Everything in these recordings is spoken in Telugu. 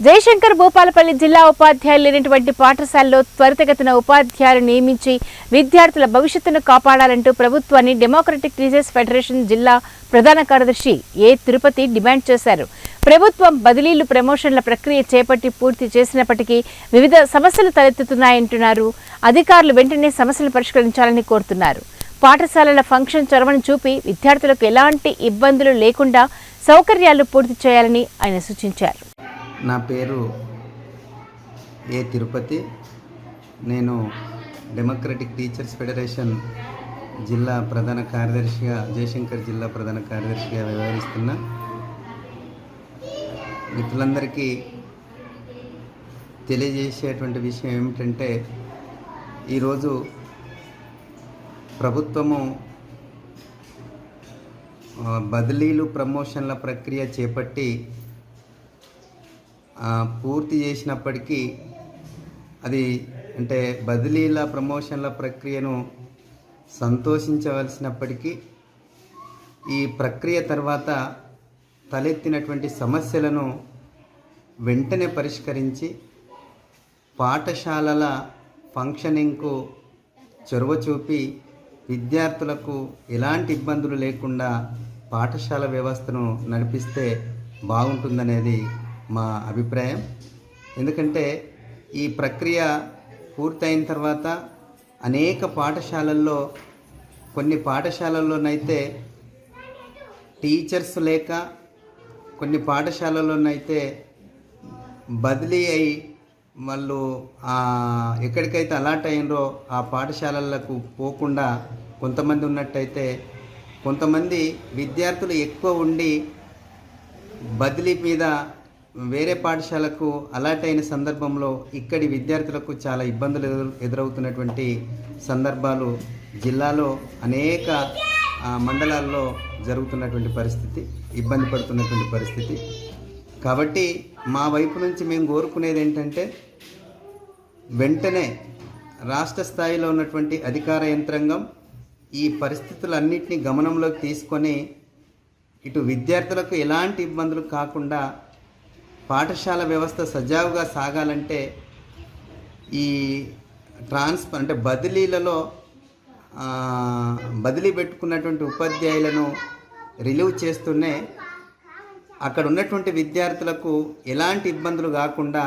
జయశంకర్ భూపాలపల్లి జిల్లా ఉపాధ్యాయులు లేనటువంటి పాఠశాలలో త్వరితగతిన ఉపాధ్యాయులు నియమించి విద్యార్థుల భవిష్యత్తును కాపాడాలంటూ ప్రభుత్వాన్ని డెమోక్రటిక్ టీచర్స్ ఫెడరేషన్ జిల్లా ప్రధాన కార్యదర్శి ఏ తిరుపతి డిమాండ్ చేశారు. ప్రభుత్వం బదిలీలు ప్రమోషన్ల ప్రక్రియ చేపట్టి పూర్తి చేసినప్పటికీ వివిధ సమస్యలు తలెత్తుతున్నాయంటున్నారు. అధికారులు వెంటనే సమస్యలు పరిష్కరించాలని కోరుతున్నారు. పాఠశాలల ఫంక్షన్ చొరవను చూపి విద్యార్థులకు ఎలాంటి ఇబ్బందులు లేకుండా సౌకర్యాలు పూర్తి చేయాలని ఆయన సూచించారు. నా పేరు ఏ తిరుపతి. నేను డెమోక్రటిక్ టీచర్స్ ఫెడరేషన్ జిల్లా ప్రధాన కార్యదర్శిగా, జయశంకర్ జిల్లా ప్రధాన కార్యదర్శిగా వ్యవహరిస్తున్నా. మిత్రులందరికీ తెలియజేసేటువంటి విషయం ఏమిటంటే, ఈరోజు ప్రభుత్వము బదిలీలు ప్రమోషన్ల ప్రక్రియ చేపట్టి పూర్తి చేసినప్పటికీ అది అంటే బదిలీల ప్రమోషన్ల ప్రక్రియను సంతోషించవలసినప్పటికీ ఈ ప్రక్రియ తర్వాత తలెత్తినటువంటి సమస్యలను వెంటనే పరిష్కరించి పాఠశాలల ఫంక్షనింగ్కు చొరవ చూపి విద్యార్థులకు ఎలాంటి ఇబ్బందులు లేకుండా పాఠశాల వ్యవస్థను నడిపిస్తే బాగుంటుందనేది మా అభిప్రాయం. ఎందుకంటే ఈ ప్రక్రియ పూర్తయిన తర్వాత అనేక పాఠశాలల్లో, కొన్ని పాఠశాలల్లోనైతే టీచర్స్ లేక, కొన్ని పాఠశాలల్లోనైతే బదిలీ అయి వాళ్ళు ఎక్కడికైతే అలాట్ అయినరో ఆ పాఠశాలలకు పోకుండా కొంతమంది ఉన్నట్టయితే, కొంతమంది విద్యార్థులు ఎక్కువ ఉండి బదిలీ మీద వేరే పాఠశాలకు అలాట్ అయిన సందర్భంలో ఇక్కడి విద్యార్థులకు చాలా ఇబ్బందులు ఎదురవుతున్నటువంటి సందర్భాలు జిల్లాలో అనేక మండలాల్లో జరుగుతున్నటువంటి పరిస్థితి, ఇబ్బంది పడుతున్నటువంటి పరిస్థితి. కాబట్టి మా వైపు నుంచి మేము కోరుకునేది ఏంటంటే, వెంటనే రాష్ట్ర స్థాయిలో ఉన్నటువంటి అధికార యంత్రాంగం ఈ పరిస్థితులన్నింటినీ గమనంలోకి తీసుకొని ఇటు విద్యార్థులకు ఎలాంటి ఇబ్బందులు కాకుండా పాఠశాల వ్యవస్థ సజావుగా సాగాలంటే ఈ అంటే బదిలీలలో బదిలీ పెట్టుకున్నటువంటి ఉపాధ్యాయులను రిలీవ్ చేస్తూనే అక్కడ ఉన్నటువంటి విద్యార్థులకు ఎలాంటి ఇబ్బందులు కాకుండా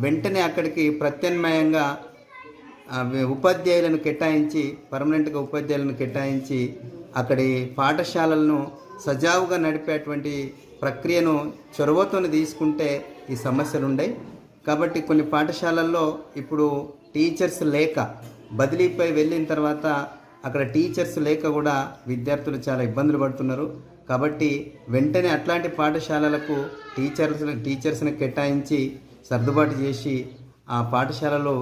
వెంటనే అక్కడికి ప్రత్యామ్నాయంగా ఉపాధ్యాయులను కేటాయించి, పర్మనెంట్గా ఉపాధ్యాయులను కేటాయించి అక్కడి పాఠశాలలను సజావుగా నడిపేటువంటి ప్రక్రియను చొరవతో తీసుకుంటే ఈ సమస్యలు ఉన్నాయి. కాబట్టి కొన్ని పాఠశాలల్లో ఇప్పుడు టీచర్స్ లేక, బదిలీపై వెళ్ళిన తర్వాత అక్కడ టీచర్స్ లేక కూడా విద్యార్థులు చాలా ఇబ్బందులు పడుతున్నారు. కాబట్టి వెంటనే అట్లాంటి పాఠశాలలకు టీచర్స్ని కేటాయించి సర్దుబాటు చేసి ఆ పాఠశాలలో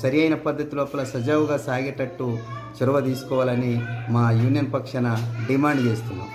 సరి అయిన పద్ధతి లోపల సజావుగా సాగేటట్టు చొరవ తీసుకోవాలని మా యూనియన్ పక్షాన డిమాండ్ చేస్తున్నాం.